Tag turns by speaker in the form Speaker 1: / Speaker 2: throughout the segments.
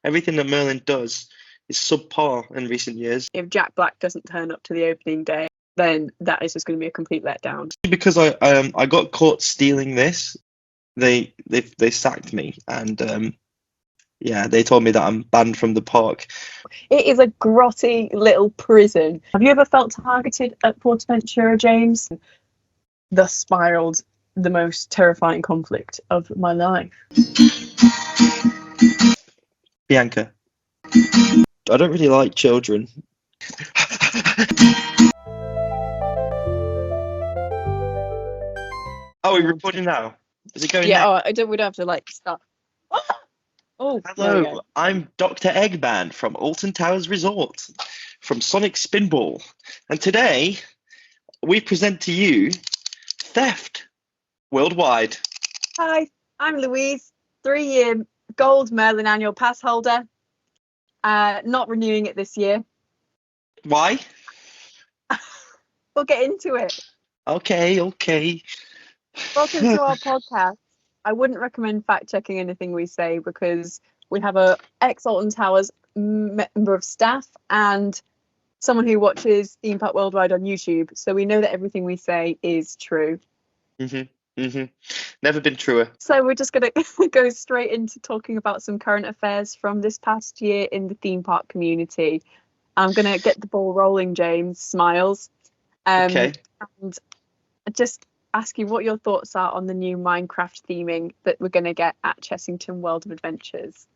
Speaker 1: Everything that Merlin does is subpar in recent years.
Speaker 2: If Jack Black doesn't turn up to the opening day, then that is just going to be a complete letdown.
Speaker 1: Because I got caught stealing this, they sacked me, and yeah, they told me that I'm banned from the park.
Speaker 2: It is a grotty little prison. Have you ever felt targeted at Portaventura, James? Thus spiraled the most terrifying conflict of my life.
Speaker 1: Bianca, I don't really like children. Oh, we're recording now. Is it going now?
Speaker 2: Yeah, we don't have to like stop. Oh,
Speaker 1: hello, I'm Dr. Eggman from Alton Towers Resort, from Sonic Spinball, and today we present to you Theft Worldwide.
Speaker 2: Hi, I'm Louise, 3-year gold Merlin annual pass holder. Not renewing it this year.
Speaker 1: Why?
Speaker 2: We'll get into it.
Speaker 1: Okay.
Speaker 2: Welcome to our podcast. I wouldn't recommend fact-checking anything we say because we have a ex-Alton Towers member of staff and someone who watches Theme Park Worldwide on YouTube, so we know that everything we say is true.
Speaker 1: Never been truer.
Speaker 2: So we're just going to go straight into talking about some current affairs from this past year in the theme park community. I'm going to get the ball rolling, James. Smiles.
Speaker 1: Okay.
Speaker 2: And just ask you what your thoughts are on the new Minecraft theming that we're going to get at Chessington World of Adventures.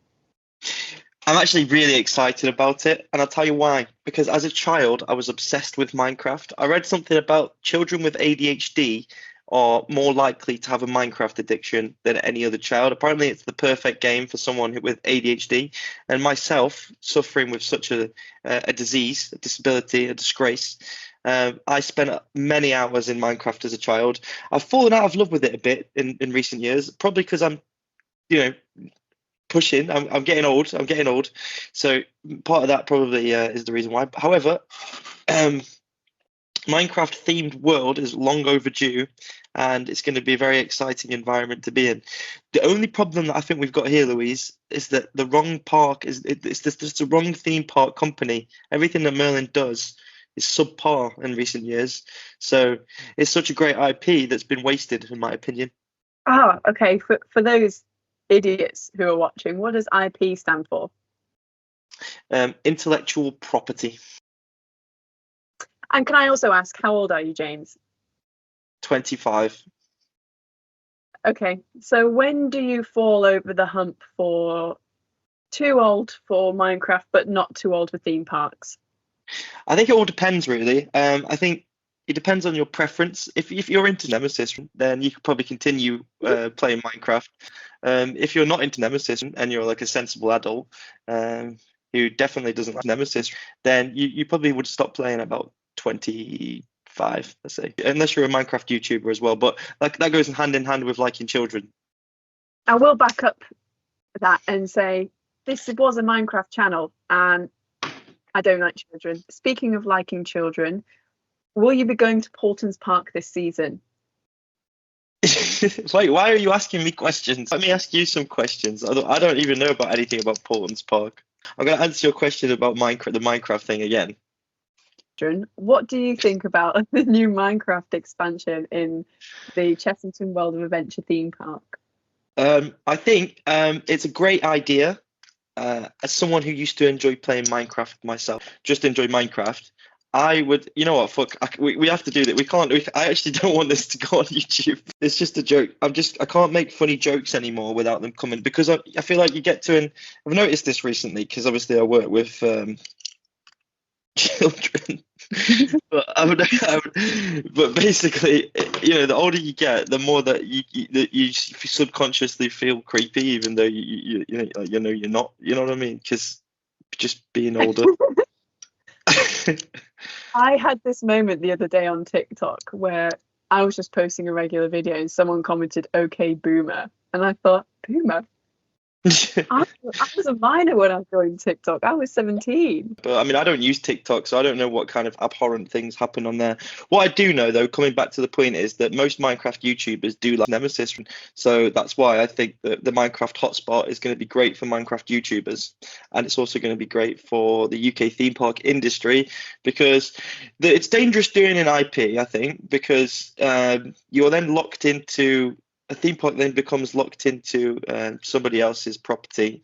Speaker 1: I'm actually really excited about it, and I'll tell you why. Because as a child, I was obsessed with Minecraft. I read something about children with ADHD are more likely to have a Minecraft addiction than any other child. Apparently, it's the perfect game for someone with ADHD. And myself, suffering with such a disease, a disability, a disgrace, I spent many hours in Minecraft as a child. I've fallen out of love with it a bit in recent years, probably because I'm, pushing. I'm getting old. So part of that probably is the reason why. However, Minecraft themed world is long overdue, and it's going to be a very exciting environment to be in. The only problem that I think we've got here, Louise, is that the wrong park it's just the wrong theme park company. Everything that Merlin does is subpar in recent years, so it's such a great IP that's been wasted, in my opinion.
Speaker 2: Okay. For those idiots who are watching, what does IP stand for?
Speaker 1: Intellectual property.
Speaker 2: And can I also ask, how old are you, James?
Speaker 1: 25.
Speaker 2: Okay, so when do you fall over the hump for too old for Minecraft but not too old for theme parks?
Speaker 1: I think it all depends, really. I think it depends on your preference. If you're into Nemesis, then you could probably continue playing Minecraft. If you're not into Nemesis and you're like a sensible adult who definitely doesn't like Nemesis, then you probably would stop playing about 25, let's say, unless you're a Minecraft YouTuber as well. But like that goes hand in hand with liking children.
Speaker 2: I will back up that and say this was a Minecraft channel and I don't like children. Speaking of liking children, will you be going to Porton's Park this season?
Speaker 1: Wait, why are you asking me questions? Let me ask you some questions. I don't even know about anything about Porton's Park. I'm going to answer your question about the Minecraft thing again.
Speaker 2: What do you think about the new Minecraft expansion in the Chessington World of Adventure theme park?
Speaker 1: I think it's a great idea. As someone who used to enjoy playing Minecraft myself, just enjoy Minecraft, I would, you know what, fuck, we have to do that. I actually don't want this to go on YouTube. It's just a joke. I can't make funny jokes anymore without them coming, because I feel like you get to, and I've noticed this recently, because obviously I work with children. But basically, the older you get, the more that you subconsciously feel creepy, even though you're not. You know what I mean? Because just being older.
Speaker 2: I had this moment the other day on TikTok where I was just posting a regular video and someone commented, "Okay, boomer," and I thought, boomer? I was a minor when I joined TikTok. I was 17.
Speaker 1: But I mean, I don't use TikTok, so I don't know what kind of abhorrent things happen on there. What I do know, though, coming back to the point, is that most Minecraft YouTubers do like Nemesis. So that's why I think that the Minecraft hotspot is going to be great for Minecraft YouTubers. And it's also going to be great for the UK theme park industry, because it's dangerous doing an IP, I think, because you're then locked into a theme park, then becomes locked into somebody else's property,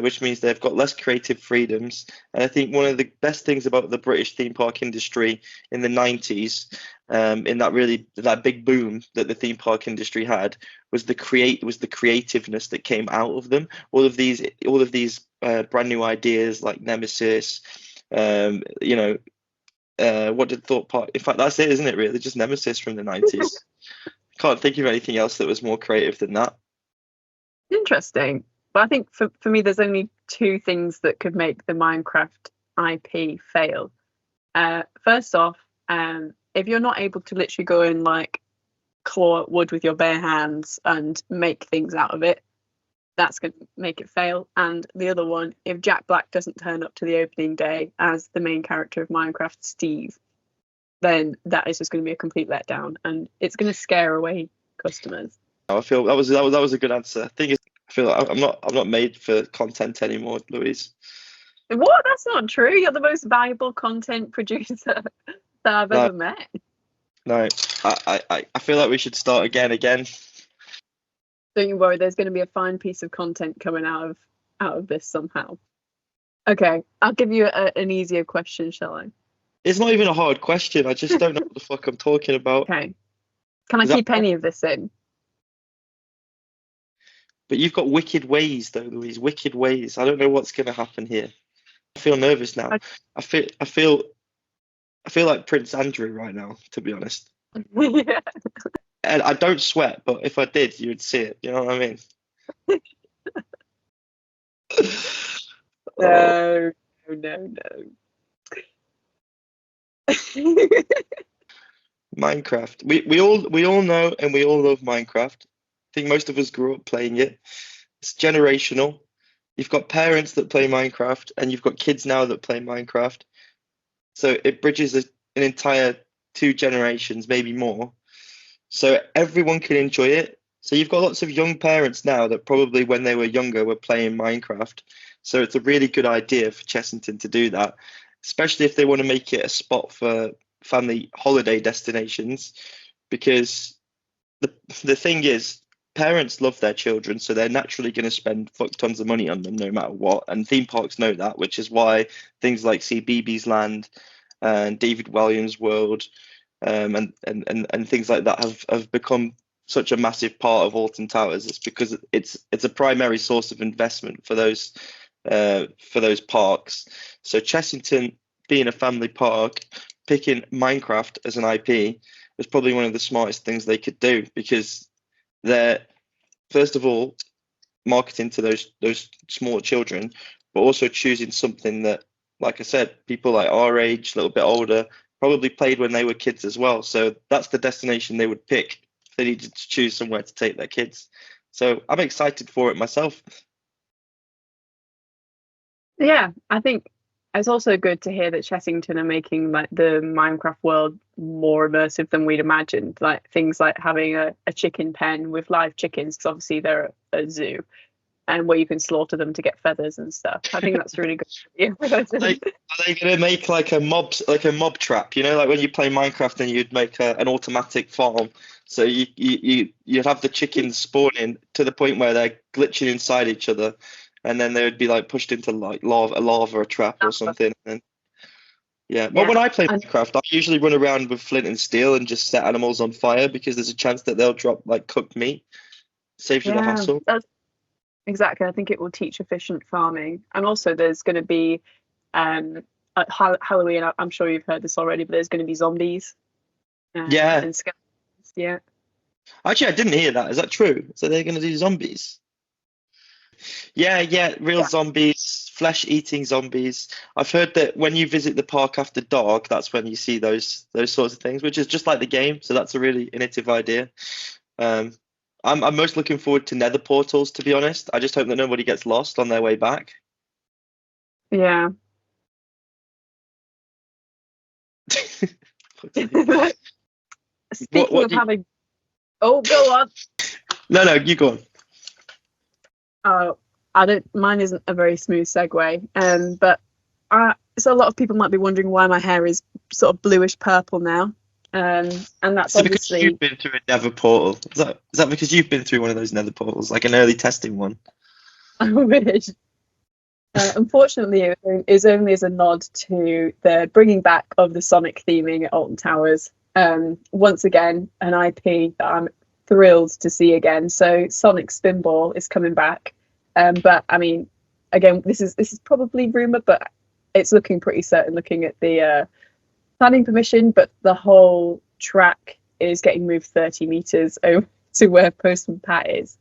Speaker 1: which means they've got less creative freedoms. And I think one of the best things about the British theme park industry in the 90s, in that big boom that the theme park industry had, was the creativeness that came out of them. All of these brand new ideas like Nemesis, what did Thought Park? In fact, that's it, isn't it? Really, just Nemesis from the 90s. Can't think of anything else that was more creative than that.
Speaker 2: Interesting. But I think for me, there's only two things that could make the Minecraft IP fail. First off, if you're not able to literally go and like claw at wood with your bare hands and make things out of it, that's going to make it fail. And the other one, if Jack Black doesn't turn up to the opening day as the main character of Minecraft, Steve, then that is just going to be a complete letdown, and it's going to scare away customers.
Speaker 1: I feel that was a good answer. Thing is, I feel like I'm not made for content anymore, Louise.
Speaker 2: What? That's not true. You're the most valuable content producer that I've ever met.
Speaker 1: No, I feel like we should start again.
Speaker 2: Don't you worry. There's going to be a fine piece of content coming out of this somehow. Okay, I'll give you an easier question, shall I?
Speaker 1: It's not even a hard question. I just don't know what the fuck I'm talking about.
Speaker 2: Okay. Can I keep any of this in?
Speaker 1: But you've got wicked ways, though, Louise. Wicked ways. I don't know what's going to happen here. I feel nervous now. I feel like Prince Andrew right now, to be honest.
Speaker 2: Yeah.
Speaker 1: And I don't sweat, but if I did, you would see it. You know what I mean?
Speaker 2: No.
Speaker 1: Minecraft. We all know and we all love Minecraft. I think most of us grew up playing it. It's generational. You've got parents that play Minecraft, and you've got kids now that play Minecraft. So it bridges an entire 2 generations, maybe more. So everyone can enjoy it. So you've got lots of young parents now that probably when they were younger were playing Minecraft. So it's a really good idea for Chessington to do that, especially if they want to make it a spot for family holiday destinations, because the thing is, parents love their children, so they're naturally going to spend fuck tons of money on them no matter what, and theme parks know that, which is why things like CBeebies Land and David Williams World and things like that have become such a massive part of Alton Towers. It's because it's a primary source of investment for those parks. So Chessington, being a family park, picking Minecraft as an IP is probably one of the smartest things they could do, because they're, first of all, marketing to those small children, but also choosing something that, like I said, people like our age, a little bit older, probably played when they were kids as well. So that's the destination they would pick if they needed to choose somewhere to take their kids. So I'm excited for it myself.
Speaker 2: Yeah, I think it's also good to hear that Chessington are making like the Minecraft world more immersive than we'd imagined. Like things like having a chicken pen with live chickens, because obviously they're a zoo, and where you can slaughter them to get feathers and stuff. I think that's really good. Yeah.
Speaker 1: Are they going to make like a mob trap? You know, like when you play Minecraft and you'd make an automatic farm. So you'd have the chickens spawning to the point where they're glitching inside each other, and then they would be like pushed into like lava or trap or something. And yeah. Well, when I play Minecraft, I usually run around with flint and steel and just set animals on fire, because there's a chance that they'll drop like cooked meat. Saves you the hassle.
Speaker 2: Exactly. I think it will teach efficient farming. And also there's going to be at Halloween, I'm sure you've heard this already, but there's going to be zombies.
Speaker 1: Yeah.
Speaker 2: And skeletons. Yeah.
Speaker 1: Actually, I didn't hear that. Is that true? So they're going to do zombies? Yeah, real zombies, flesh-eating zombies. I've heard that when you visit the park after dark, that's when you see those sorts of things, which is just like the game. So that's a really innovative idea. I'm most looking forward to nether portals, to be honest. I just hope that nobody gets lost on their way back.
Speaker 2: Yeah. Speaking
Speaker 1: What
Speaker 2: of
Speaker 1: do you...
Speaker 2: having, oh, go on.
Speaker 1: No, you go on.
Speaker 2: Oh, I don't. Mine isn't a very smooth segue. But so a lot of people might be wondering why my hair is sort of bluish purple now. And that's
Speaker 1: So because
Speaker 2: obviously.
Speaker 1: you've been through a nether portal. Is that because you've been through one of those nether portals, like an early testing one?
Speaker 2: I wish. Unfortunately, it is only as a nod to the bringing back of the Sonic theming at Alton Towers. Once again, an IP that I'm thrilled to see again. So Sonic Spinball is coming back. But I mean, again, this is probably rumor, but it's looking pretty certain looking at the planning permission. But the whole track is getting moved 30 meters over to where Postman Pat is.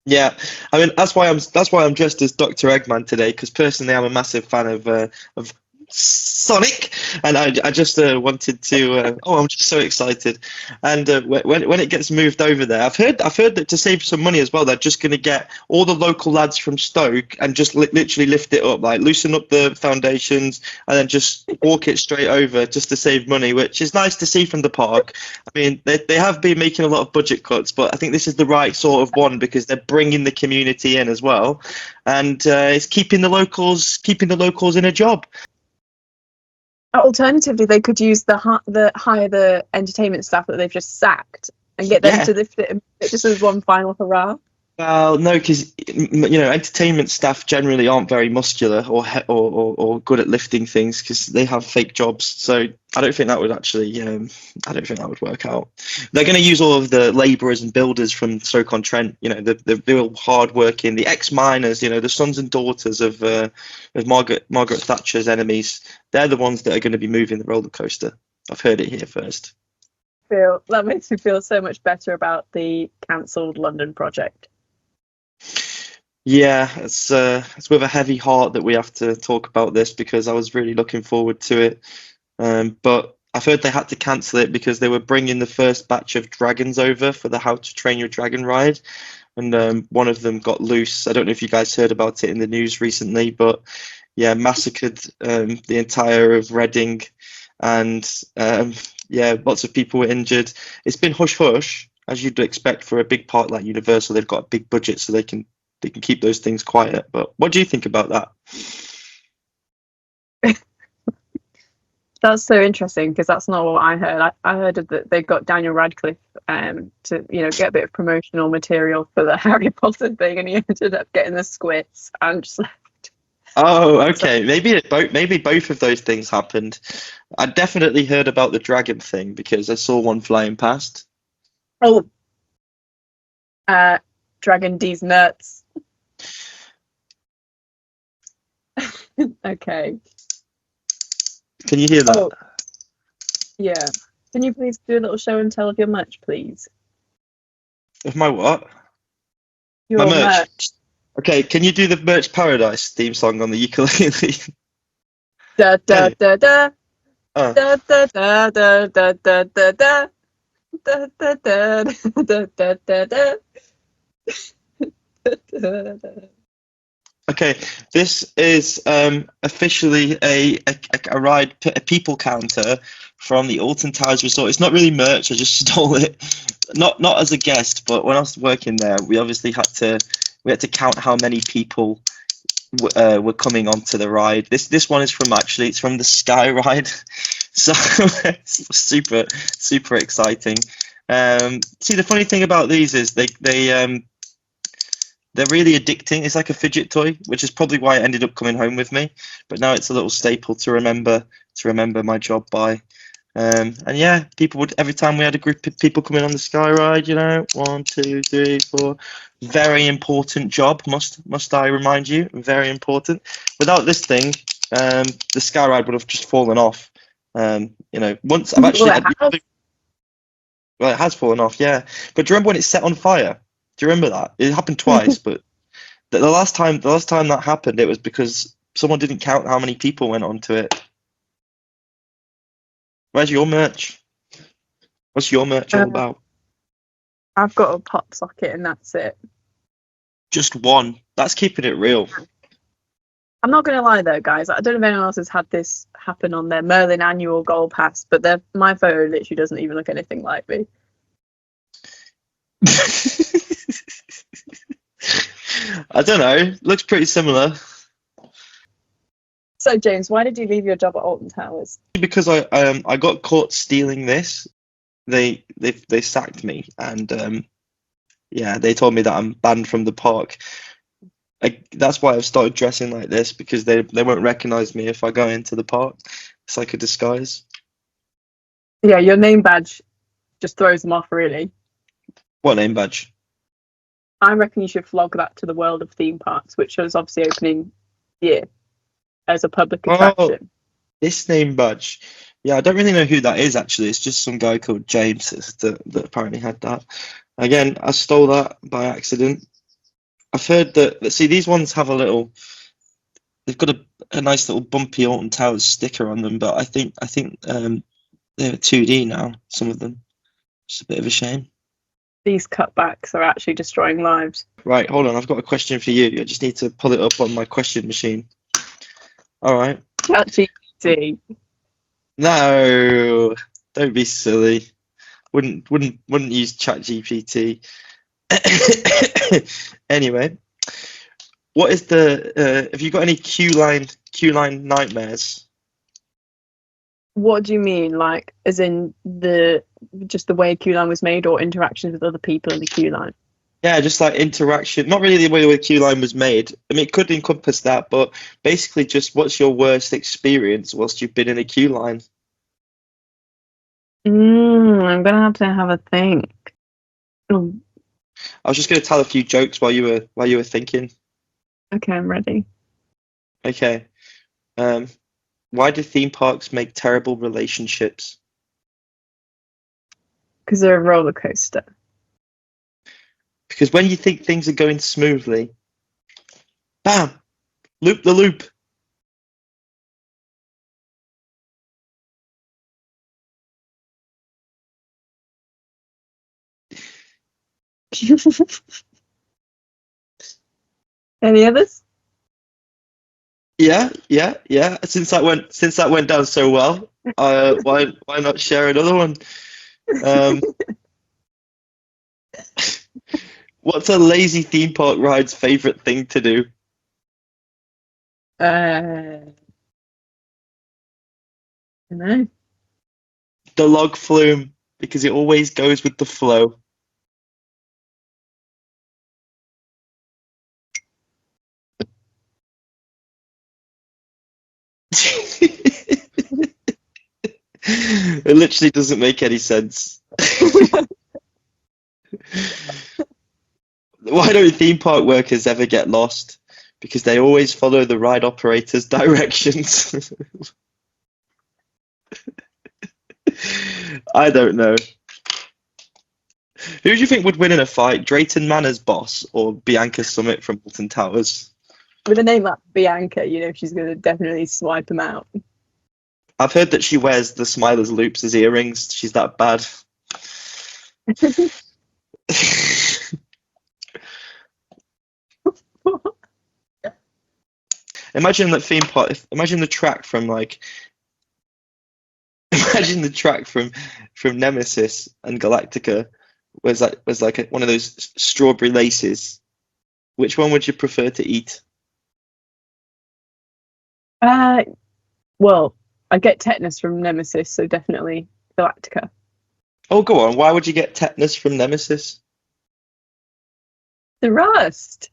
Speaker 1: Yeah, I mean that's why I'm dressed as Dr. Eggman today, because personally I'm a massive fan of Sonic, and I just wanted to. Oh, I'm just so excited! And when it gets moved over there, I've heard that to save some money as well, they're just going to get all the local lads from Stoke and just literally lift it up, like loosen up the foundations, and then just walk it straight over, just to save money, which is nice to see from the park. I mean, they have been making a lot of budget cuts, but I think this is the right sort of one because they're bringing the community in as well, and it's keeping the locals in a job.
Speaker 2: Alternatively, they could use the hire the entertainment staff that they've just sacked and get them
Speaker 1: Yeah.
Speaker 2: to lift it just as one final hurrah.
Speaker 1: Well, no, because entertainment staff generally aren't very muscular or good at lifting things because they have fake jobs. So I don't think that would actually, I don't think that would work out. They're going to use all of the labourers and builders from Stoke-on-Trent, the real hard-working, the ex-miners, the sons and daughters of Margaret Thatcher's enemies. They're the ones that are going to be moving the roller coaster. I've heard it here first.
Speaker 2: That makes me feel so much better about the cancelled London project.
Speaker 1: Yeah, it's with a heavy heart that we have to talk about this because I was really looking forward to it. But I've heard they had to cancel it because they were bringing the first batch of dragons over for the How to Train Your Dragon ride, and one of them got loose. I don't know if you guys heard about it in the news recently, but yeah, massacred the entire of Reading, and yeah, lots of people were injured. It's been hush hush, as you'd expect for a big park like Universal. They've got a big budget, so they can keep those things quiet. But what do you think about that?
Speaker 2: That's so interesting because that's not what I heard. I heard that they got Daniel Radcliffe to get a bit of promotional material for the Harry Potter thing, and he ended up getting the squits and just left.
Speaker 1: Oh, okay. Maybe both of those things happened. I definitely heard about the dragon thing because I saw one flying past.
Speaker 2: Oh, Dragon D's nuts. Okay.
Speaker 1: Can you hear that?
Speaker 2: Oh, yeah. Can you please do a little show and tell of your merch, please?
Speaker 1: Of my what?
Speaker 2: Your
Speaker 1: My merch.
Speaker 2: merch.
Speaker 1: Okay, can you do the Merch Paradise theme song on the ukulele?
Speaker 2: Da da da da
Speaker 1: Oh.
Speaker 2: da da da da da da da da da da da da da da.
Speaker 1: Okay, this is officially a people counter from the Alton Towers Resort. It's not really merch. I just stole it, not as a guest, but when I was working there, we obviously had to count how many people were coming onto the ride. This one is it's from the Sky Ride, so it's super exciting. See, the funny thing about these is they're really addicting. It's like a fidget toy, which is probably why it ended up coming home with me. But now it's a little staple to remember my job by. And yeah, people would, every time we had a group of people coming on the Sky Ride, 1, 2, 3, 4. Very important job, must I remind you? Very important. Without this thing, the Sky Ride would have just fallen off. Once I've actually, well, it has fallen off, yeah. But do you remember when it set on fire? Do you remember that? It happened twice, but the last time that happened, it was because someone didn't count how many people went onto it. Where's your merch? What's your merch all about?
Speaker 2: I've got a pop socket and that's it.
Speaker 1: Just one. That's keeping it real.
Speaker 2: I'm not going to lie though, guys. I don't know if anyone else has had this happen on their Merlin annual goal pass, but my photo literally doesn't even look anything like me.
Speaker 1: I don't know. Looks pretty similar.
Speaker 2: So, James, why did you leave your job at Alton Towers?
Speaker 1: Because I got caught stealing this. They sacked me, and yeah, they told me that I'm banned from the park. That's why I've started dressing like this, because they won't recognize me if I go into the park. It's like a disguise.
Speaker 2: Yeah, your name badge just throws them off, really.
Speaker 1: What name badge?
Speaker 2: I reckon you should flog that to the world of theme parks, which is obviously opening year as a public attraction.
Speaker 1: This name badge. Yeah, I don't really know who that is, actually. It's just some guy called James that apparently had that. Again, I stole that by accident. I've heard that, see, these ones have they've got a nice little bumpy Alton Towers sticker on them, but I think they're 2D now, some of them. It's a bit of a shame.
Speaker 2: These cutbacks are actually destroying lives.
Speaker 1: Right, hold on, I've got a question for you. I just need to pull it up on my question machine. All right.
Speaker 2: ChatGPT.
Speaker 1: No, don't be silly. Wouldn't use ChatGPT. Anyway, what is have you got any queue line nightmares?
Speaker 2: What do you mean? Like, as in just the way a queue line was made, or interactions with other people in the queue line?
Speaker 1: Yeah, just like interaction, not really the way the queue line was made. I mean, it could encompass that, but basically just what's your worst experience whilst you've been in a queue line?
Speaker 2: I'm gonna have a think. Oh,
Speaker 1: I was just going to tell a few jokes while you were thinking.
Speaker 2: okay, I'm ready.
Speaker 1: Okay. Why do theme parks make terrible relationships?
Speaker 2: Because they're a roller coaster.
Speaker 1: Because when you think things are going smoothly, bam, loop the loop.
Speaker 2: Any others?
Speaker 1: Yeah. Since that went down so well, why not share another one? What's a lazy theme park ride's favorite thing to do?
Speaker 2: I don't know.
Speaker 1: The log flume, because it always goes with the flow. It literally doesn't make any sense. Why don't theme park workers ever get lost? Because they always follow the ride operator's directions. I don't know. Who do you think would win in a fight, Drayton Manor's boss or Bianca Summit from Alton Towers?
Speaker 2: With a name like Bianca, she's going to definitely swipe him out.
Speaker 1: I've heard that she wears the Smiler's loops as earrings. She's that bad. Imagine that theme park. Imagine the track from Nemesis and Galactica was like one of those strawberry laces. Which one would you prefer to eat?
Speaker 2: Well, I get tetanus from Nemesis, so definitely Galactica.
Speaker 1: Oh, go on. Why would you get tetanus from Nemesis?
Speaker 2: The rust.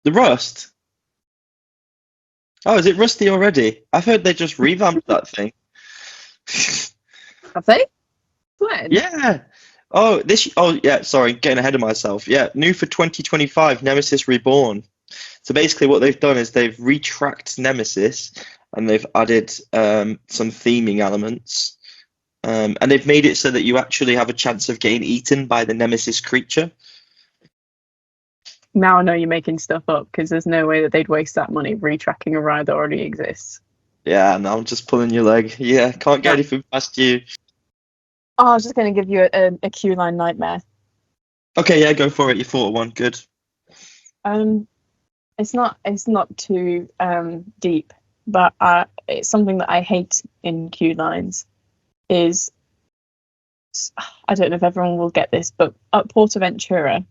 Speaker 1: The rust? Oh, is it rusty already? I've heard they just revamped that thing.
Speaker 2: Have they? When?
Speaker 1: Yeah. Oh, yeah, sorry, getting ahead of myself. Yeah, new for 2025, Nemesis Reborn. So basically what they've done is they've retracked Nemesis and they've added some theming elements. And they've made it so that you actually have a chance of getting eaten by the Nemesis creature.
Speaker 2: Now I know you're making stuff up, because there's no way that they'd waste that money retracking a ride that already exists.
Speaker 1: Yeah, no, I'm just pulling your leg. Yeah, can't get anything past you.
Speaker 2: Oh, I was just going to give you a queue line nightmare.
Speaker 1: Okay, yeah, go for it. You thought of one. Good.
Speaker 2: Um, it's not too deep, but it's something that I hate in queue lines. Is I don't know if everyone will get this, but at Portaventura,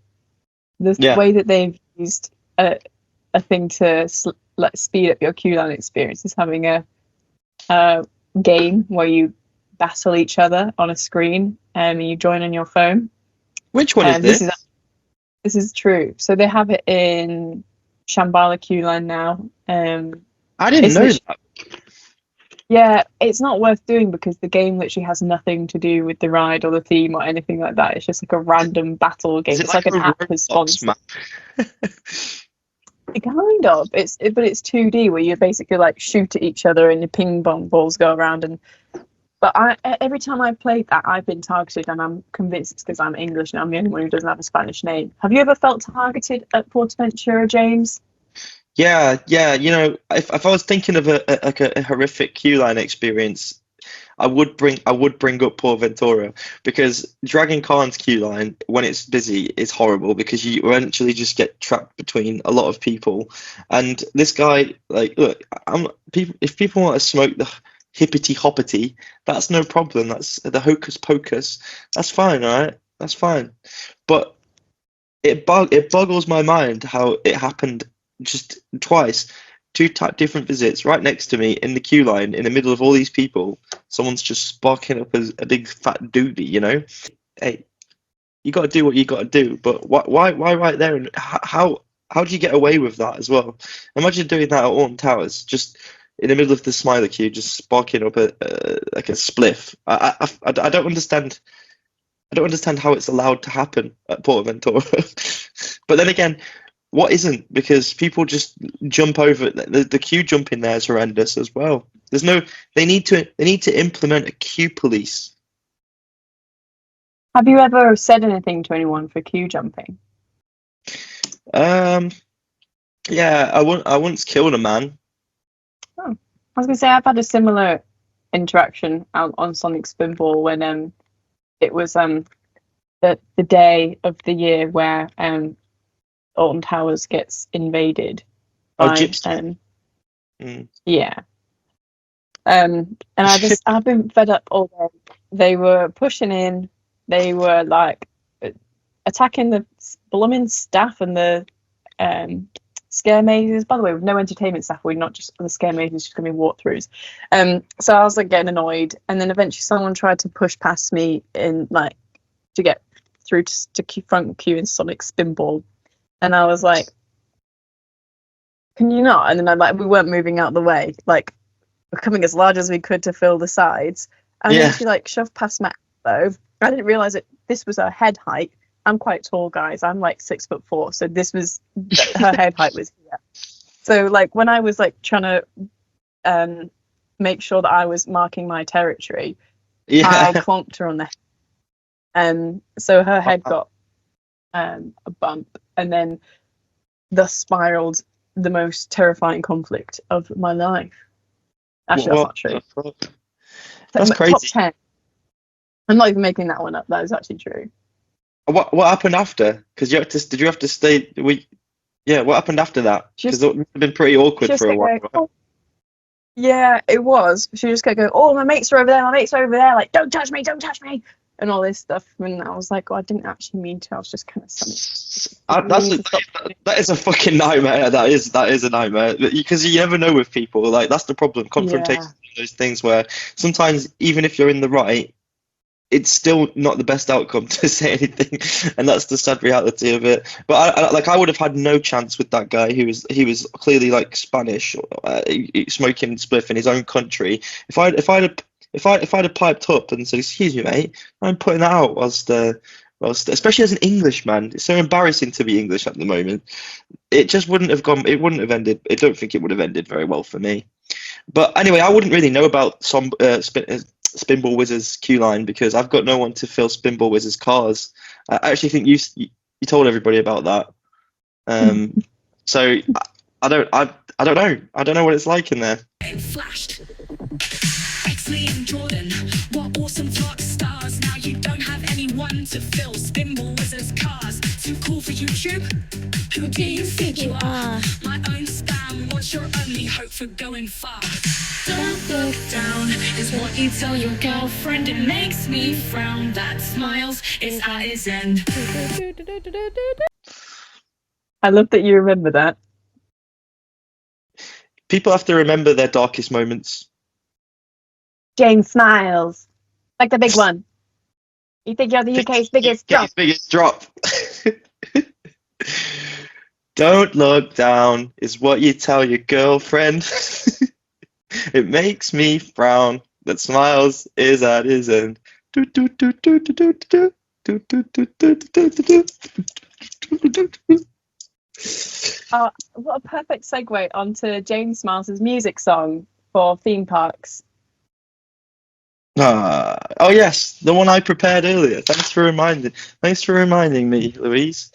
Speaker 2: the
Speaker 1: Yeah.
Speaker 2: way that they've used a thing to like speed up your queue line experience is having a game where you battle each other on a screen and you join on your phone.
Speaker 1: Which one is
Speaker 2: This
Speaker 1: this?
Speaker 2: is true. So they have it in Shambhala queue line now.
Speaker 1: I didn't know that.
Speaker 2: Yeah, it's not worth doing because the game literally has nothing to do with the ride or the theme or anything like that. It's just like a random battle game.
Speaker 1: Is it
Speaker 2: It's like an
Speaker 1: a
Speaker 2: app has
Speaker 1: Roblox
Speaker 2: sponsored.
Speaker 1: map?
Speaker 2: Kind of. But it's 2D where you basically like shoot at each other and the ping pong balls go around. And but every time I've played that, I've been targeted, and I'm convinced it's because I'm English and I'm the only one who doesn't have a Spanish name. Have you ever felt targeted at Portaventura, James?
Speaker 1: Yeah, yeah. If I was thinking of a horrific queue line experience, I would bring up Port Ventura because Dragon Khan's queue line when it's busy is horrible because you eventually just get trapped between a lot of people. And this guy, like, look, if people want to smoke the hippity hoppity, that's no problem. That's the hocus pocus. That's fine, all right? That's fine. But it boggles my mind how it happened just twice, two different visits right next to me in the queue line in the middle of all these people. Someone's just sparking up as a big fat doobie. Hey, you got to do what you got to do, but why right there? And how do you get away with that as well? Imagine doing that at Alton Towers, just in the middle of the Smiler queue, just sparking up like a spliff. I don't understand. I don't understand how it's allowed to happen at Portaventura. But then again, what isn't? Because people just jump over the queue jumping there is horrendous as well. There's no they need to implement a queue police.
Speaker 2: Have you ever said anything to anyone for queue jumping?
Speaker 1: Um yeah, I once killed a man.
Speaker 2: Oh, I was gonna say I've had a similar interaction out on Sonic Spinball when it was the day of the year where Alton Towers gets invaded
Speaker 1: Oh,
Speaker 2: by
Speaker 1: gypsy. Mm.
Speaker 2: yeah. And I've been fed up all day. They were pushing in, they were like attacking the blooming staff and the scare mazes. By the way, with no entertainment staff, we're not just the scare mazes, just gonna be walkthroughs. So I was like getting annoyed, and then eventually someone tried to push past me in like to get through to front queue in Sonic Spinball, and I was like, "Can you not?" And then we weren't moving out of the way, like we're coming as large as we could to fill the sides, and
Speaker 1: Yeah.
Speaker 2: then she like shoved past my elbow. I didn't realize that this was her head height. I'm quite tall, guys. I'm like 6'4", so this was her head height was here. So like when I was like trying to make sure that I was marking my territory,
Speaker 1: Yeah.
Speaker 2: I clonked her on the head. So her head got a bump, and then thus spiraled the most terrifying conflict of my life. Actually, that's not true.
Speaker 1: That's crazy.
Speaker 2: Top 10. I'm not even making that one up. That is actually true.
Speaker 1: What happened after? Because did you have to stay? Yeah, what happened after that? Because it would have been pretty awkward for a while.
Speaker 2: Going, oh. Yeah, it was. She just kept going, "Oh, my mates are over there. My mates are over there. Like, don't touch me, and all this stuff." And I was like, "Oh, I didn't actually mean to. I was just kind of
Speaker 1: that is a fucking nightmare. That is a nightmare because you never know with people. Like that's the problem. Confrontation, those things where sometimes even if you're in the right, it's still not the best outcome to say anything, and that's the sad reality of it. But I would have had no chance with that guy. He was clearly like Spanish, smoking spliff in his own country. If I'd have piped up and said, "Excuse me, mate, I'm putting that out," whilst especially as an Englishman, it's so embarrassing to be English at the moment. It just wouldn't have gone. It wouldn't have ended. I don't think it would have ended very well for me. But anyway, I wouldn't really know about some Spinball Wizard's queue line because I've got no one to fill Spinball Wizard's cars. I actually think you told everybody about that. So I don't know. I don't know what it's like in there.
Speaker 3: Flashed. Exley and Jordan, what awesome dark stars. Now you don't have anyone to fill Spinball Wizard's cars. too cool for YouTube? Who do you think you are? My own spam, what's your only hope for going far? Don't look down is what you tell your girlfriend. It makes me frown. That smiles is at his end.
Speaker 2: I love that you remember that.
Speaker 1: People have to remember their darkest moments.
Speaker 2: Jane smiles. Like the big one. You think you're the UK's biggest drop?
Speaker 1: Biggest drop. Don't look down is what you tell your girlfriend. It makes me frown. That smiles is at his end.
Speaker 2: Oh, what a perfect segue onto Jane Smiles' music song for theme parks.
Speaker 1: Oh yes, the one I prepared earlier. Thanks for reminding me, Louise.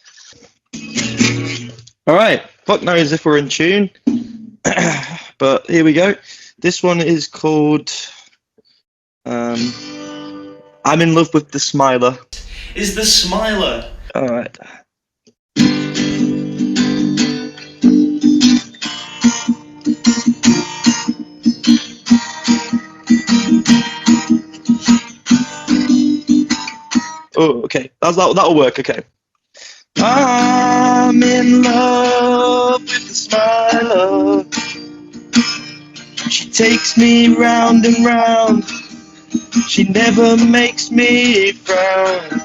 Speaker 1: All right, fuck knows if we're in tune, but here we go. This one is called "I'm in Love with the Smiler."
Speaker 4: Is the Smiler.
Speaker 1: All right. Oh, okay. That'll work. Okay. I'm in love with the Smiler. She takes me round and round. She never makes me frown.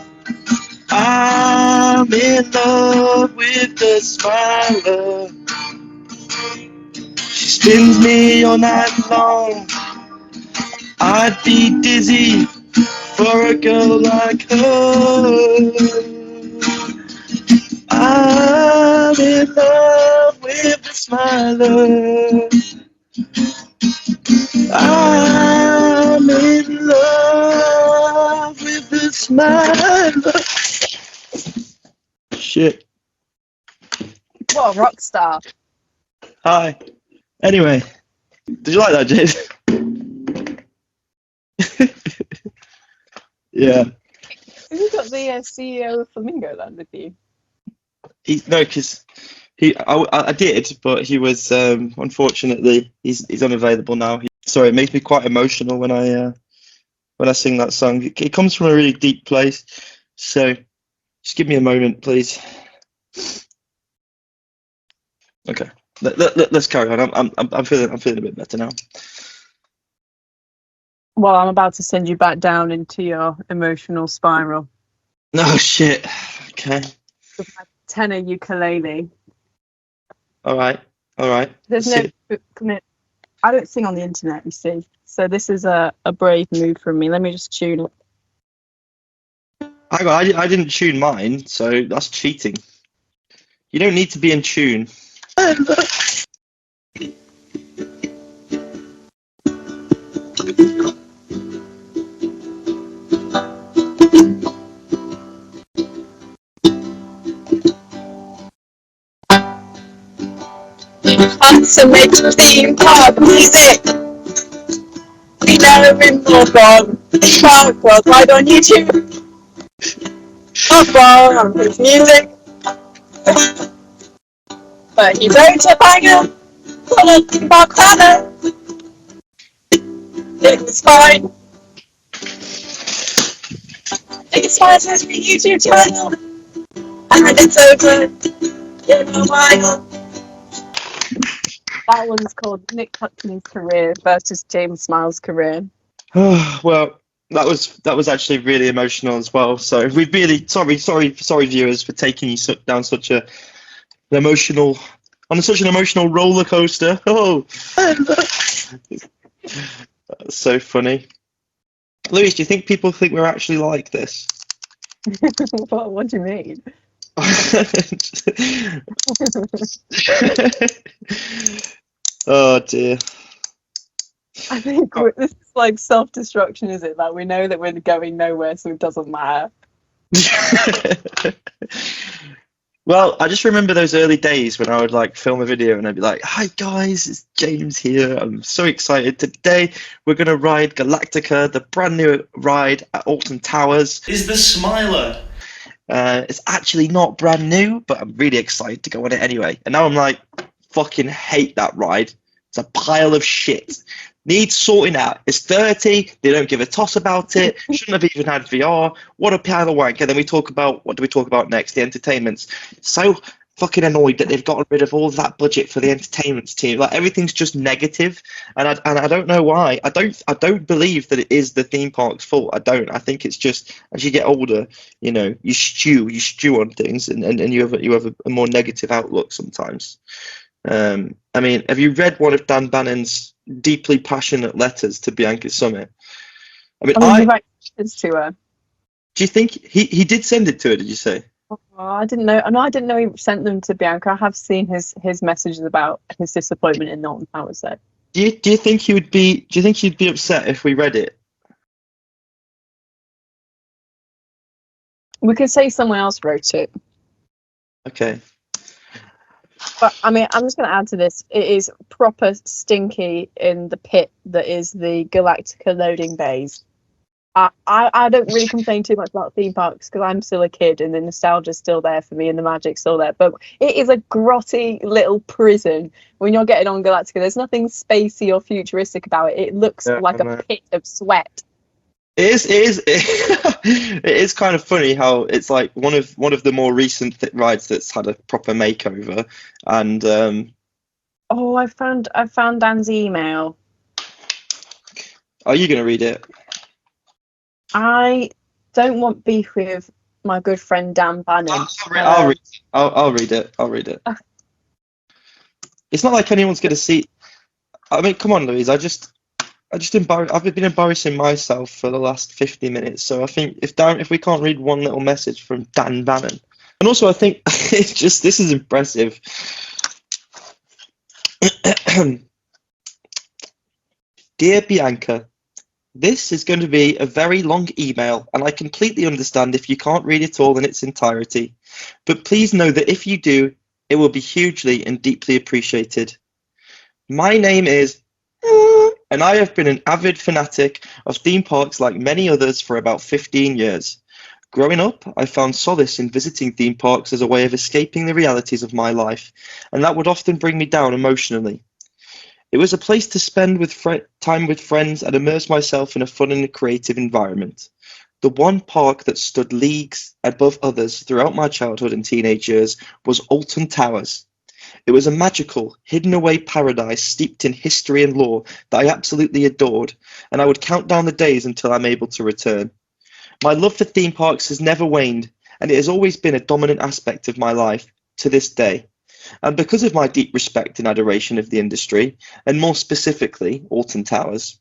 Speaker 1: I'm in love with the Smiler. She spins me all night long. I'd be dizzy for a girl like her. I'm in love with the Smiler. I'm in love with the Smiler. Shit.
Speaker 2: What a rock star.
Speaker 1: Hi. Anyway, did you like that, Jade? Yeah.
Speaker 2: Have you got the CEO of Flamingo Land with you?
Speaker 1: Because I did, but he was unfortunately he's unavailable now. Sorry, it makes me quite emotional when I sing that song. It comes from a really deep place, so just give me a moment, please. Okay, let's carry on. I'm feeling a bit better now.
Speaker 2: Well, I'm about to send you back down into your emotional spiral
Speaker 1: Oh shit. Okay.
Speaker 2: with my tenor ukulele.
Speaker 1: All right.
Speaker 2: There's no. I don't sing on the internet, you see. So this is a brave move from me. Let me just tune it.
Speaker 1: Hang on, I didn't tune mine, so that's cheating. You don't need to be in tune.
Speaker 2: Consummate theme park music. We never been more fun. Park was right on YouTube. Not far on his music. But he wrote a banger for the theme park banner. It was fine. It's fine as the YouTube channel. And it's over. You know why. That one's called Nick Hutton's career versus James Smiles' career.
Speaker 1: Well, that was actually really emotional as well. So we really sorry viewers for taking you down such an emotional roller coaster. Oh, that's so funny. Louise, do you think people think we're actually like this?
Speaker 2: What do you mean?
Speaker 1: Oh dear.
Speaker 2: I think this is like self-destruction, is it? Like we know that we're going nowhere, so it doesn't matter.
Speaker 1: Well, I just remember those early days when I would like film a video and I'd be like, "Hi guys, it's James here. I'm so excited. Today we're gonna ride Galactica, the brand new ride at Alton Towers."
Speaker 4: Is the Smiler.
Speaker 1: It's actually not brand new, but I'm really excited to go on it anyway. And now I'm like, fucking hate that ride. It's a pile of shit. Needs sorting out. It's 30. They don't give a toss about it. Shouldn't have even had VR. What a pile of wank. And then we talk about, what do we talk about next? The entertainments. So fucking annoyed that they've gotten rid of all of that budget for the entertainments team. Like everything's just negative, and I don't know why. I don't believe that it is the theme park's fault. I don't. I think it's just as you get older, you stew on things, and you have a more negative outlook sometimes. I mean, have you read one of Dan Bannon's deeply passionate letters to Bianca Summit? I mean,
Speaker 2: you write letters to her.
Speaker 1: Do you think he did send it to her? Did you say?
Speaker 2: Oh, I didn't know. No, I didn't know he sent them to Bianca. I have seen his messages about his disappointment in Alton Towers. Though.
Speaker 1: Do you think he would be? Do you think he'd be upset if we read it?
Speaker 2: We could say someone else wrote it.
Speaker 1: Okay.
Speaker 2: But I mean, I'm just going to add to this. It is proper stinky in the pit that is the Galactica loading bays. I don't really complain too much about theme parks because I'm still a kid and the nostalgia's still there for me and the magic's still there. But it is a grotty little prison when you're getting on Galactica. There's nothing spacey or futuristic about it. It looks like a pit of sweat.
Speaker 1: It is kind of funny how it's like one of the more recent rides that's had a proper makeover. And
Speaker 2: I found Dan's email.
Speaker 1: Are you going to read it?
Speaker 2: I don't want beef with my good friend Dan Bannon.
Speaker 1: I'll read it. I'll read it. It's not like anyone's going to see. I mean, come on, Louise. I've been embarrassing myself for the last 50 minutes. So I think if we can't read one little message from Dan Bannon, and also I think it's just this is impressive. Dear Bianca. This is going to be a very long email, and I completely understand if you can't read it all in its entirety. But please know that if you do, it will be hugely and deeply appreciated. My name is, and I have been an avid fanatic of theme parks like many others for about 15 years. Growing up, I found solace in visiting theme parks as a way of escaping the realities of my life, and that would often bring me down emotionally. It was a place to spend time with friends and immerse myself in a fun and creative environment. The one park that stood leagues above others throughout my childhood and teenage years was Alton Towers. It was a magical, hidden away paradise steeped in history and lore that I absolutely adored, and I would count down the days until I'm able to return. My love for theme parks has never waned, and it has always been a dominant aspect of my life to this day. And because of my deep respect and adoration of the industry, and more specifically, Alton Towers,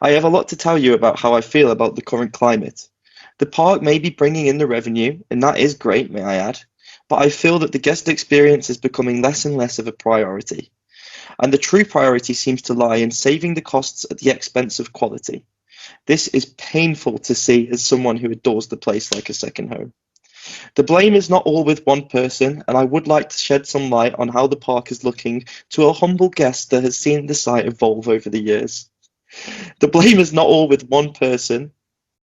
Speaker 1: I have a lot to tell you about how I feel about the current climate. The park may be bringing in the revenue, and that is great, may I add, but I feel that the guest experience is becoming less and less of a priority. And the true priority seems to lie in saving the costs at the expense of quality. This is painful to see as someone who adores the place like a second home. The blame is not all with one person, and I would like to shed some light on how the park is looking to a humble guest that has seen the site evolve over the years. The blame is not all with one person.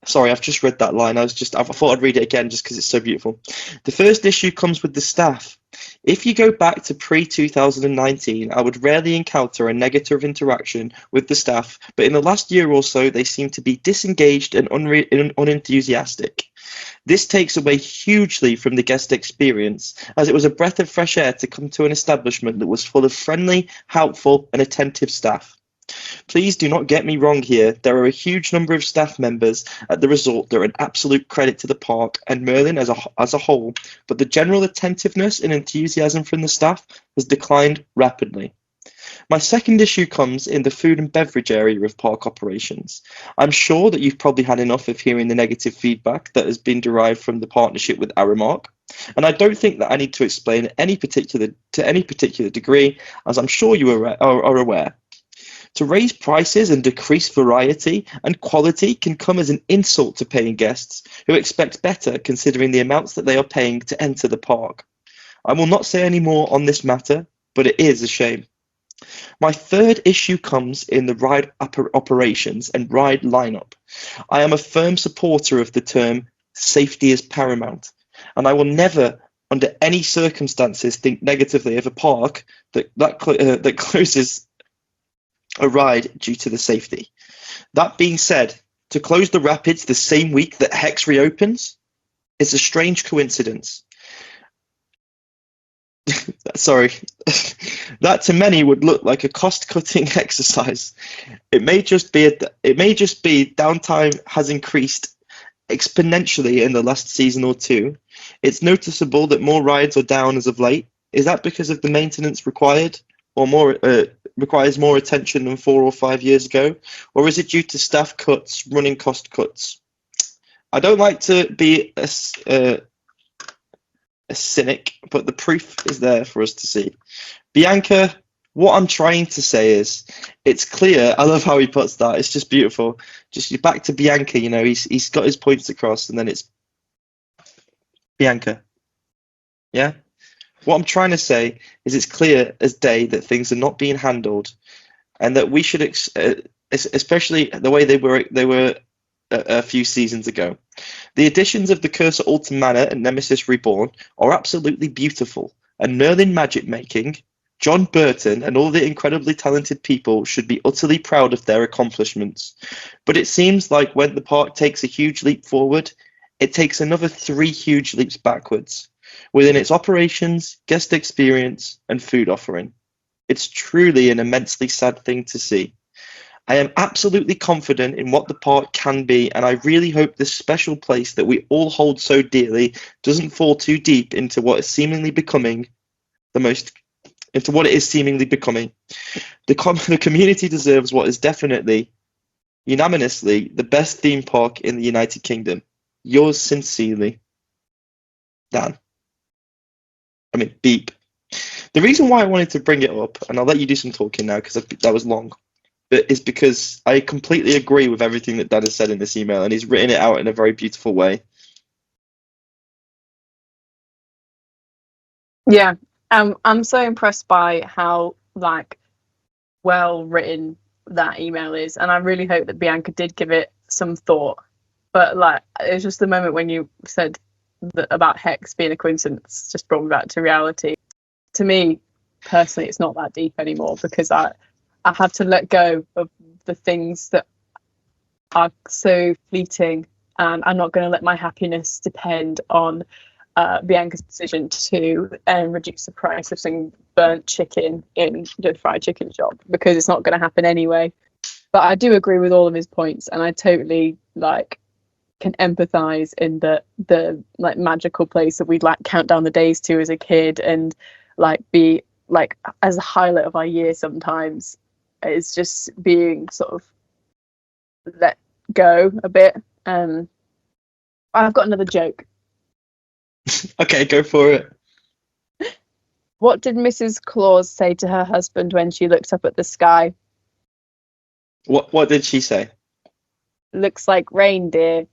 Speaker 1: Sorry, I've just read that line. I thought I'd read it again just because it's so beautiful. The first issue comes with the staff. If you go back to pre-2019, I would rarely encounter a negative interaction with the staff, but in the last year or so, they seem to be disengaged and unenthusiastic. This takes away hugely from the guest experience, as it was a breath of fresh air to come to an establishment that was full of friendly, helpful, and attentive staff. Please do not get me wrong here. There are a huge number of staff members at the resort that are an absolute credit to the park and Merlin as a whole, but the general attentiveness and enthusiasm from the staff has declined rapidly. My second issue comes in the food and beverage area of park operations. I'm sure that you've probably had enough of hearing the negative feedback that has been derived from the partnership with Aramark, and I don't think that I need to explain to any particular degree, as I'm sure you are aware. To raise prices and decrease variety and quality can come as an insult to paying guests who expect better considering the amounts that they are paying to enter the park. I will not say any more on this matter, but it is a shame. My third issue comes in the ride operations and ride lineup. I am a firm supporter of the term safety is paramount. and I will never, under any circumstances, think negatively of a park that closes a ride due to the safety. That being said, to close the rapids the same week that Hex reopens is a strange coincidence. Sorry, that to many would look like a cost-cutting exercise. It may just be downtime has increased exponentially in the last season or two. It's noticeable that more rides are down as of late. Is that because of the maintenance required, or requires more attention than 4 or 5 years ago, or is it due to staff cuts, running cost cuts? I don't like to be a cynic, but the proof is there for us to see. Bianca, what I'm trying to say is, it's clear. I love how he puts that. It's just beautiful. Just back to Bianca. He's got his points across, and then it's Bianca. Yeah. What I'm trying to say is, it's clear as day that things are not being handled, and that we should, especially the way they were a few seasons ago. The additions of the Curse at Alton Manor and Nemesis Reborn are absolutely beautiful, and Merlin magic making, John Burton, and all the incredibly talented people should be utterly proud of their accomplishments. But it seems like when the park takes a huge leap forward, it takes another 3 huge leaps backwards within its operations, guest experience, and food offering. It's truly an immensely sad thing to see. I am absolutely confident in what the park can be, and I really hope this special place that we all hold so dearly doesn't fall too deep into what is seemingly becoming The community deserves what is definitely, unanimously, the best theme park in the United Kingdom. Yours sincerely, Dan. Beep. The reason why I wanted to bring it up, and I'll let you do some talking now because that was long, but is because I completely agree with everything that Dan has said in this email, and he's written it out in a very beautiful way.
Speaker 2: Yeah, I'm so impressed by how well written that email is, and I really hope that Bianca did give it some thought. But it was just the moment when you said that about Hex being a coincidence just brought me back to reality. To me personally, it's not that deep anymore, because I have to let go of the things that are so fleeting, and I'm not going to let my happiness depend on Bianca's decision to reduce the price of some burnt chicken in the fried chicken shop, because it's not going to happen anyway. But I do agree with all of his points, and I totally can empathize in the magical place that we'd count down the days to as a kid, and be as a highlight of our year sometimes. It's just being sort of let go a bit. I've got another joke.
Speaker 1: Okay, go for it.
Speaker 2: What did Mrs. Claus say to her husband when she looked up at the sky?
Speaker 1: What did she say?
Speaker 2: Looks like reindeer.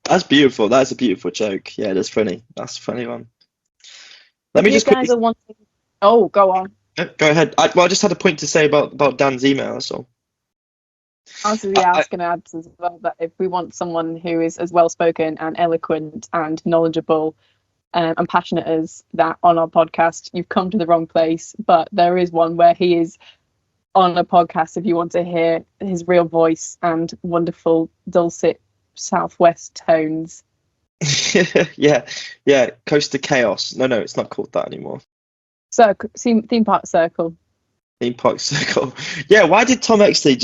Speaker 1: That's beautiful. That's a beautiful joke. Yeah, that's funny. That's a funny one. Let me
Speaker 2: You
Speaker 1: just
Speaker 2: guys
Speaker 1: quickly...
Speaker 2: are wanting... Oh, go on.
Speaker 1: Go ahead. I just had a point to say about Dan's email, so.
Speaker 2: I was going to add as well that if we want someone who is as well spoken and eloquent and knowledgeable and passionate as that on our podcast, you've come to the wrong place. But there is one where he is on a podcast if you want to hear his real voice and wonderful dulcet southwest tones.
Speaker 1: yeah, Coast to Chaos. No, it's not called that anymore.
Speaker 2: Theme Park Circle.
Speaker 1: Theme Park Circle. Yeah, why did Tom Exley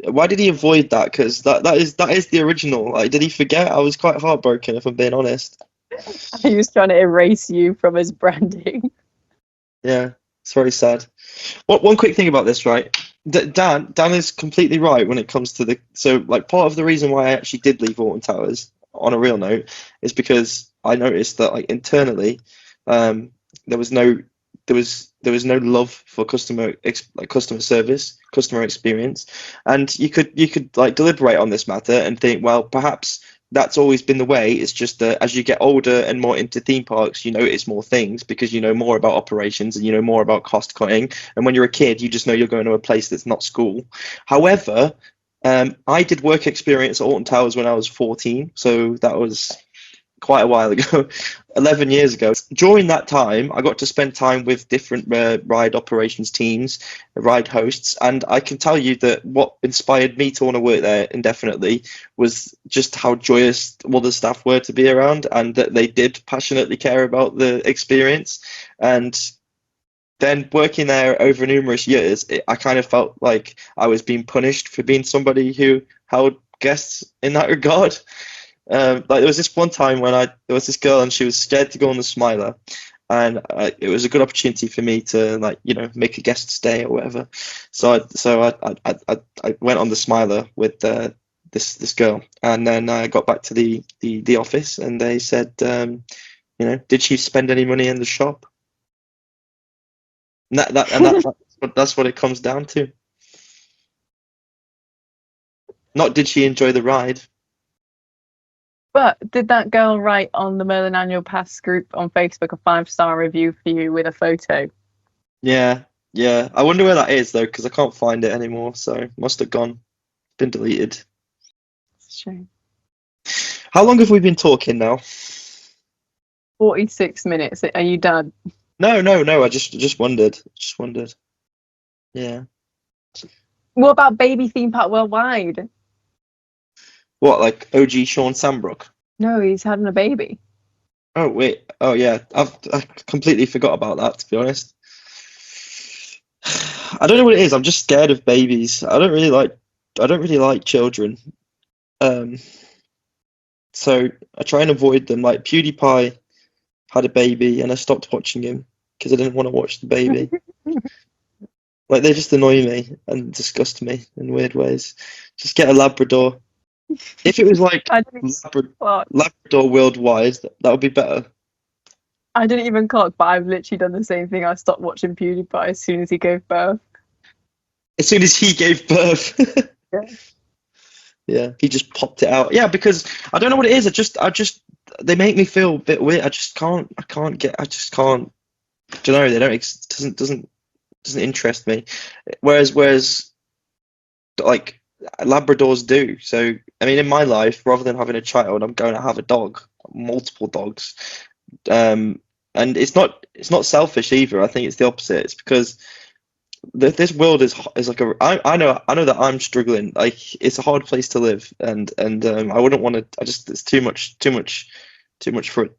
Speaker 1: why did he avoid that? Because that is the original. Did he forget? I was quite heartbroken, if I'm being honest.
Speaker 2: He was trying to erase you from his branding.
Speaker 1: Yeah, it's very sad. One quick thing about this, right? Dan is completely right when it comes to part of the reason why I actually did leave Alton Towers, on a real note, is because I noticed that internally there was no love for customer service, customer experience, and you could deliberate on this matter and think, well, perhaps that's always been the way. It's just that as you get older and more into theme parks, you notice more things because you know more about operations and you know more about cost cutting. And when you're a kid, you just know you're going to a place that's not school. However, I did work experience at Alton Towers when I was 14, so that was quite a while ago, 11 years ago. During that time, I got to spend time with different ride operations teams, ride hosts, and I can tell you that what inspired me to want to work there indefinitely was just how joyous all the staff were to be around, and that they did passionately care about the experience. And then working there over numerous years, I kind of felt like I was being punished for being somebody who held guests in that regard. Like there was this one time when there was this girl and she was scared to go on the Smiler, and it was a good opportunity for me to make a guest stay or whatever. So I went on the Smiler with this girl, and then I got back to the office and they said, did she spend any money in the shop? And that's what it comes down to. Not did she enjoy the ride.
Speaker 2: But did that girl write on the Merlin Annual Pass group on Facebook a 5-star review for you with a photo?
Speaker 1: Yeah. I wonder where that is though, because I can't find it anymore. So must have gone, been deleted.
Speaker 2: It's a shame.
Speaker 1: How long have we been talking now?
Speaker 2: 46 minutes. Are you done?
Speaker 1: No. I just wondered. Yeah.
Speaker 2: What about Baby Theme Park Worldwide?
Speaker 1: What, like OG Sean Sambrook?
Speaker 2: No, he's having a baby.
Speaker 1: Oh wait. Oh yeah. I completely forgot about that, to be honest. I don't know what it is. I'm just scared of babies. I don't really like children. So I try and avoid them. Like PewDiePie had a baby and I stopped watching him because I didn't want to watch the baby. Like they just annoy me and disgust me in weird ways. Just get a Labrador. If it was like Labrador worldwide, that would be better.
Speaker 2: I didn't even clock, but I've literally done the same thing. I stopped watching PewDiePie as soon as he gave birth.
Speaker 1: As soon as he gave birth.
Speaker 2: Yeah.
Speaker 1: Yeah, he just popped it out. Yeah, because I don't know what it is. I just they make me feel a bit weird. I can't. I don't know. They don't. Doesn't interest me. Whereas like Labradors do. So I mean, in my life, rather than having a child, I'm going to have a dog, multiple dogs. And it's not selfish either. I think it's the opposite. It's because this world is like I know that I'm struggling. Like it's a hard place to live, and I wouldn't want to. It's too much for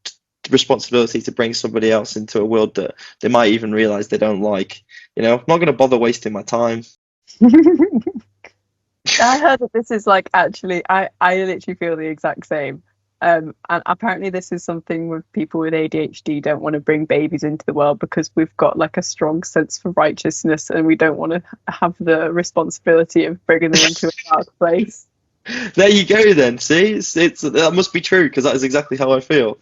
Speaker 1: responsibility to bring somebody else into a world that they might even realize they don't like. I'm not going to bother wasting my time.
Speaker 2: I heard that this is like actually I literally feel the exact same. And apparently this is something with people with ADHD don't want to bring babies into the world because we've got like a strong sense for righteousness and we don't want to have the responsibility of bringing them into a dark place.
Speaker 1: There you go then. See, it's that must be true because that is exactly how I feel.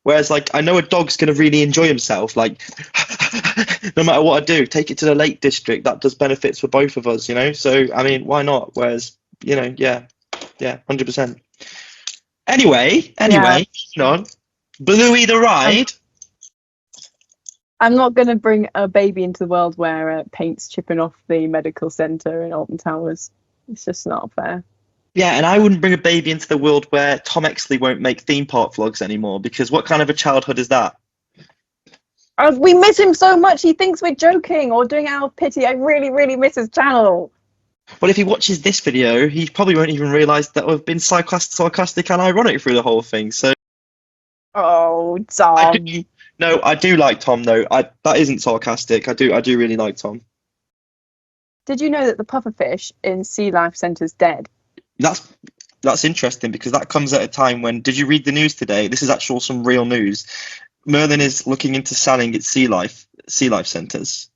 Speaker 1: Whereas like I know a dog's going to really enjoy himself, like no matter what I do, take it to the Lake District. That does benefits for both of us, So I mean, why not? Whereas yeah, 100%. Anyway, moving on. Bluey the ride.
Speaker 2: I'm not going to bring a baby into the world where paint's chipping off the medical centre in Alton Towers. It's just not fair.
Speaker 1: Yeah, and I wouldn't bring a baby into the world where Tom Exley won't make theme park vlogs anymore, because what kind of a childhood is that?
Speaker 2: We miss him so much. He thinks we're joking or doing it out of pity. I really, really miss his channel.
Speaker 1: Well, if he watches this video, he probably won't even realise that we've been sarcastic and ironic through the whole thing. So,
Speaker 2: oh, Tom.
Speaker 1: I do like Tom though. That isn't sarcastic. I do really like Tom.
Speaker 2: Did you know that the pufferfish in Sea Life Centre's dead?
Speaker 1: That's interesting because that comes at a time when. Did you read the news today? This is some real news. Merlin is looking into selling its Sea Life centres.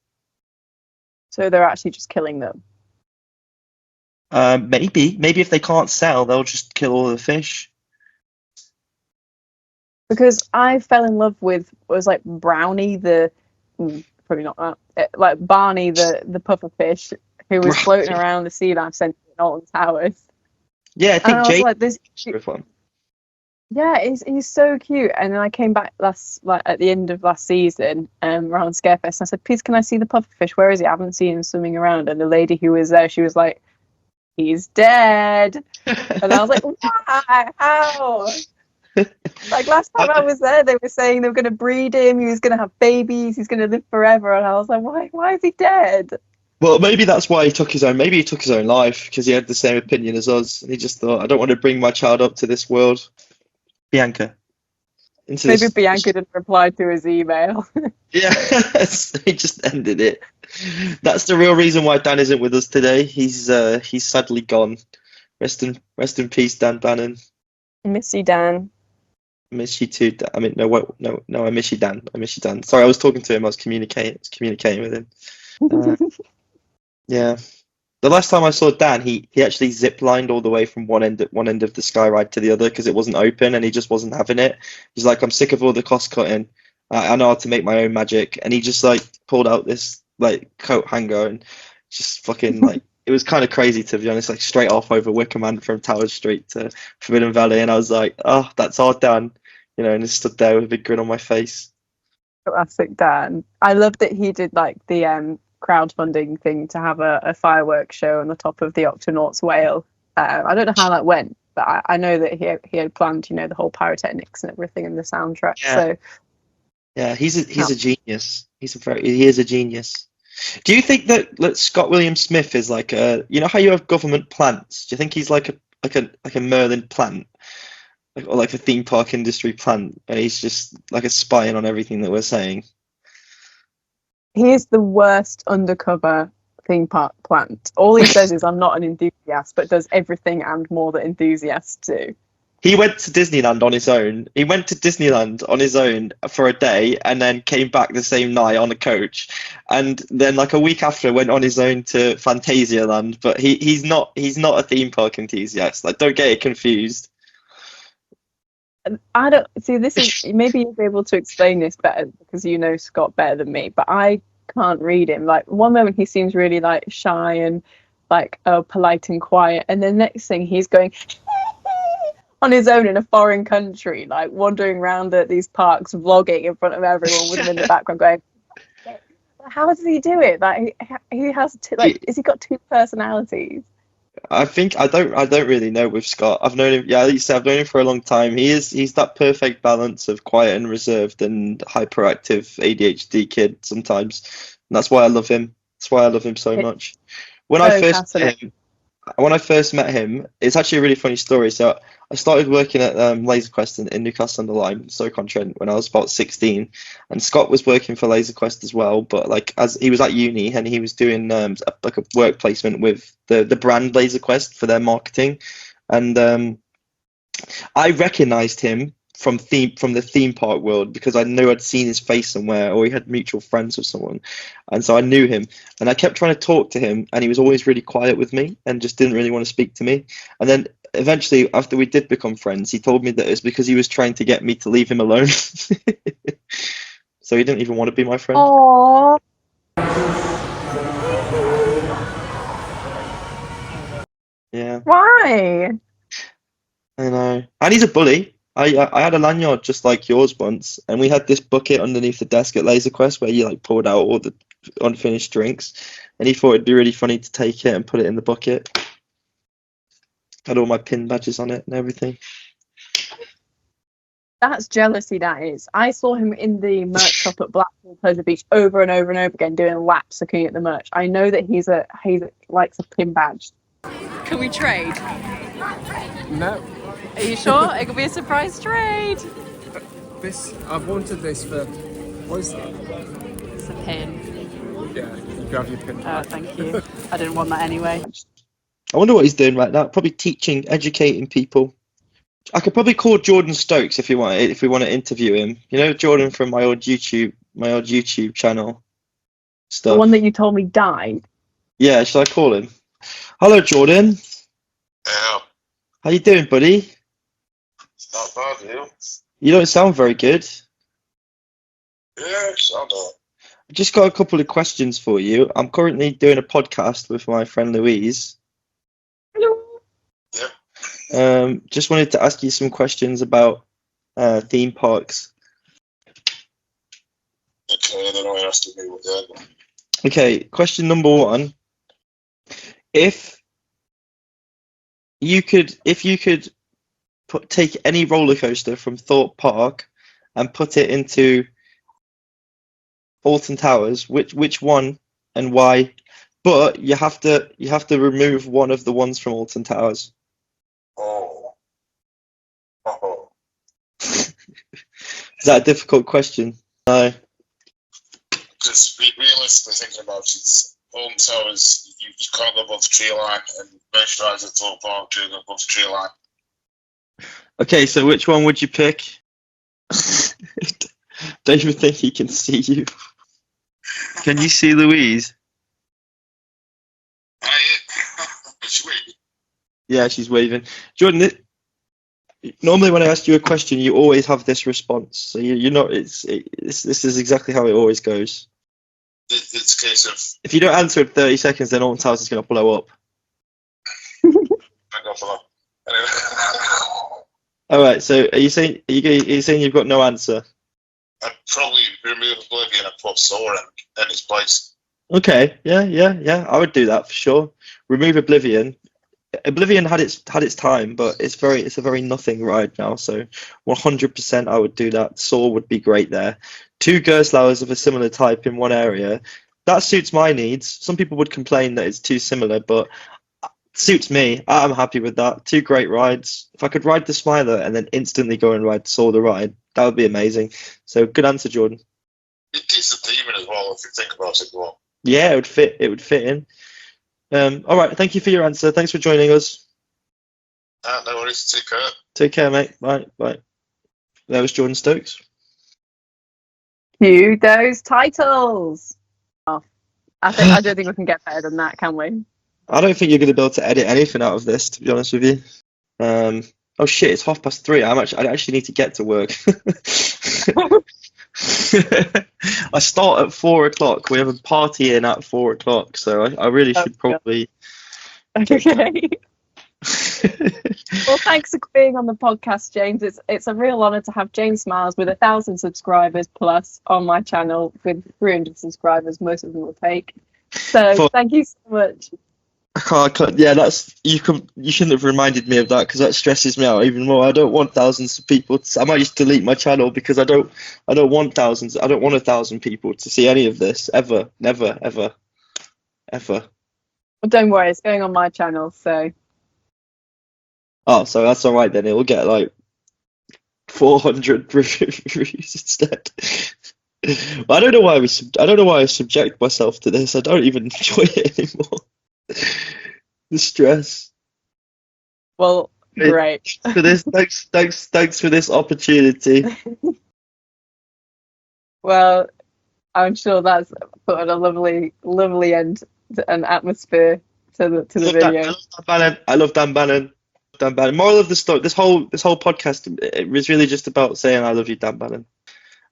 Speaker 2: So they're actually just killing them.
Speaker 1: Maybe if they can't sell, they'll just kill all the fish.
Speaker 2: Because I fell in love with Brownie probably not that like Barney the pufferfish who was floating around the Sea Life Centre in Alton Towers.
Speaker 1: Yeah, I think Jay.
Speaker 2: Like this. Yeah, he's so cute. And then I came back at the end of last season, around Scarefest, and I said, "Please, can I see the pufferfish? Where is he? I haven't seen him swimming around." And the lady who was there, she was like, he's dead. And I was like, why? How? Like last time I was there, they were saying they were going to breed him. He was going to have babies. He's going to live forever. And I was like, why? Why is he dead?
Speaker 1: Well, maybe that's why he took his own. Maybe he took his own life because he had the same opinion as us, and he just thought, I don't want to bring my child up to this world. Bianca. Into
Speaker 2: Maybe
Speaker 1: this.
Speaker 2: Bianca didn't reply to his email.
Speaker 1: Yeah, he just ended it. That's the real reason why Dan isn't with us today. He's sadly gone. Rest in peace, Dan Bannon.
Speaker 2: Miss you, Dan.
Speaker 1: Miss you too. I mean, no, I miss you, Dan. I miss you, Dan. Sorry, I was talking to him. I was communicating with him. Yeah. The last time I saw Dan, he actually zip lined all the way from one end of the sky ride to the other because it wasn't open and he just wasn't having it. He's like, I'm sick of all the cost cutting. I know how to make my own magic, and he just like pulled out this like coat hanger and just fucking like it was kind of crazy, to be honest. Like straight off over Wickerman from Tower Street to Forbidden Valley, and I was like, oh, that's our Dan, and just stood there with a big grin on my face.
Speaker 2: Classic Dan. I love that he did like the crowdfunding thing to have a fireworks show on the top of the Octonauts whale. I don't know how that went, but I know that he had planned, the whole pyrotechnics and everything in the soundtrack.
Speaker 1: Yeah.
Speaker 2: So
Speaker 1: yeah, he's a genius. He is a genius. Do you think that Scott William Smith is like how you have government plants? Do you think he's like a Merlin plant, or like a theme park industry plant, and he's just like a spying on everything that we're saying?
Speaker 2: he is the worst undercover theme park plant. All he says is, I'm not an enthusiast, but does everything and more that enthusiasts do.
Speaker 1: He went to Disneyland on his own. He went to Disneyland on his own for a day and then came back the same night on a coach. And then like a week after went on his own to Phantasialand. But he's not a theme park enthusiast. Like, don't get it confused.
Speaker 2: I don't see this is maybe you'll be able to explain this better because you know Scott better than me, but I can't read him. Like one moment he seems really like shy and like polite and quiet, and the next thing he's going on his own in a foreign country, like wandering around at these parks, vlogging in front of everyone with him in the background going, how does he do it? Like he has has he got two personalities?
Speaker 1: I think I don't really know with Scott. I've known him, like you said, I've known him for a long time. He's that perfect balance of quiet and reserved and hyperactive ADHD kid sometimes. And that's why I love him. That's why I love him so much. When I first met him, it's actually a really funny story. So I started working at Laser Quest in Newcastle-under-Lyme, Stoke-on-Trent, when I was about 16, and Scott was working for Laser Quest as well. But like as he was at uni and he was doing like a work placement with the brand Laser Quest for their marketing, and I recognised him from the theme park world because I knew I'd seen his face somewhere, or he had mutual friends with someone, and so I knew him. And I kept trying to talk to him, and he was always really quiet with me and just didn't really want to speak to me. And then eventually, after we did become friends, he told me that it was because he was trying to get me to leave him alone. So he didn't even want to be my friend.
Speaker 2: Aww.
Speaker 1: Yeah.
Speaker 2: Why?
Speaker 1: I know. And he's a bully. I had a lanyard just like yours once, and we had this bucket underneath the desk at Laser Quest where you like poured out all the unfinished drinks, and he thought it'd be really funny to take it and put it in the bucket. Had all my pin badges on it and everything.
Speaker 2: That's jealousy, that is. I saw him in the merch shop at Blackpool Pleasure Beach over and over and over again doing laps looking at the merch. I know that he likes a pin badge.
Speaker 5: Can we trade?
Speaker 6: No.
Speaker 5: Are you sure? It could be a surprise trade.
Speaker 6: I've wanted this for, what is that?
Speaker 5: It's a pin.
Speaker 6: Yeah, you grab your pin.
Speaker 5: Thank you. I didn't want that anyway.
Speaker 1: I wonder what he's doing right now. Probably teaching, educating people. I could probably call Jordan Stokes if we want to interview him. You know, Jordan from my old YouTube channel stuff.
Speaker 2: The one that you told me died.
Speaker 1: Yeah, should I call him? Hello, Jordan.
Speaker 7: Yeah,
Speaker 1: How you doing, buddy?
Speaker 7: it's not bad, you.
Speaker 1: You don't sound very good.
Speaker 7: Yeah, it's not bad.
Speaker 1: I just got a couple of questions for you. I'm currently doing a podcast with my friend Louise.
Speaker 2: Hello.
Speaker 1: Just wanted to ask you some questions about theme parks.
Speaker 7: Okay, then I asked me what the
Speaker 1: Okay, question number one. If if you could take any roller coaster from Thorpe Park and put it into Alton Towers, which one and why? But you have to remove one of the ones from Alton Towers.
Speaker 7: Oh. Oh.
Speaker 1: Is that a difficult question? No.
Speaker 7: Just realistically thinking about it, home towers, you can't go above the tree line, and moisturiser at all park do go above the tree line.
Speaker 1: Okay, so which one would you pick? Don't even think he can see you. Can you see Louise?
Speaker 7: Sweet.
Speaker 1: Yeah, she's waving. Jordan, normally when I ask you a question, you always have this response. So you're not. This is exactly how it always goes.
Speaker 7: It's a case of
Speaker 1: If you don't answer in 30 seconds, then Alton Towers is going to blow up.
Speaker 7: I go for that. Anyway.
Speaker 1: All right. So are you saying you've got no answer?
Speaker 7: I'd probably remove Oblivion and put Sora in its place.
Speaker 1: Okay. Yeah. I would do that for sure. Remove Oblivion. Oblivion had its time, but it's a very nothing ride now. So 100% I would do that. Saw would be great there. 2 Gerslauers of a similar type in one area. That suits my needs. Some people would complain that it's too similar, but it suits me. I'm happy with that. 2 great rides. If I could ride the Smiler and then instantly go and ride Saw the ride, that would be amazing. So good answer, Jordan.
Speaker 7: It is a demon as well, if you think about it well.
Speaker 1: Yeah, it would fit. It would fit in. All right. Thank you for your answer. Thanks for joining us.
Speaker 7: No worries. Take care.
Speaker 1: Take care, mate. Bye. That was Jordan Stokes.
Speaker 2: Cue those titles. Oh, I don't think we can get better than that, can we?
Speaker 1: I don't think you're going to be able to edit anything out of this, to be honest with you. Oh shit! It's 3:30. I actually need to get to work. I start at 4:00. We have a party in at 4:00, so I really should probably.
Speaker 2: Okay. Well, thanks for being on the podcast, James. It's a real honour to have James Smiles with 1,000 subscribers plus on my channel with 300 subscribers. Most of them will take. So thank you so much.
Speaker 1: I can't, yeah, you shouldn't have reminded me of that because that stresses me out even more. I don't want thousands of people. I might just delete my channel because I don't want thousands. I don't want 1,000 people to see any of this ever, never, ever.
Speaker 2: Well, don't worry, it's going on my channel, so.
Speaker 1: Oh, so that's all right then. It will get like 400 reviews instead. I don't know why I subject myself to this. I don't even enjoy it anymore. The stress.
Speaker 2: Well, great.
Speaker 1: For this, thanks for this opportunity.
Speaker 2: Well, I'm sure that's put on a lovely end and atmosphere to the video.
Speaker 1: I love Dan Bannon. Moral of the story: this whole podcast, it was really just about saying I love you, Dan Bannon.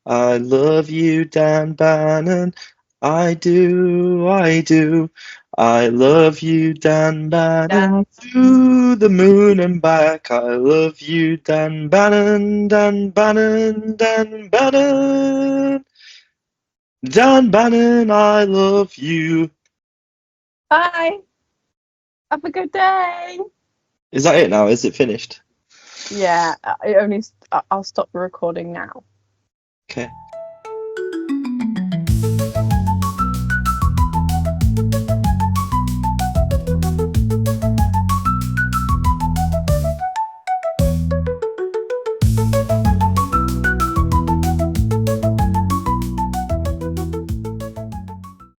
Speaker 1: I love you, Dan Bannon. I do. I love you, Dan Bannon. To the moon and back. I love you, Dan Bannon. Dan Bannon. Dan Bannon. Dan Bannon, I love you.
Speaker 2: Bye. Have a good day.
Speaker 1: Is that it now? Is it finished?
Speaker 2: Yeah, I'll stop the recording now.
Speaker 1: Okay.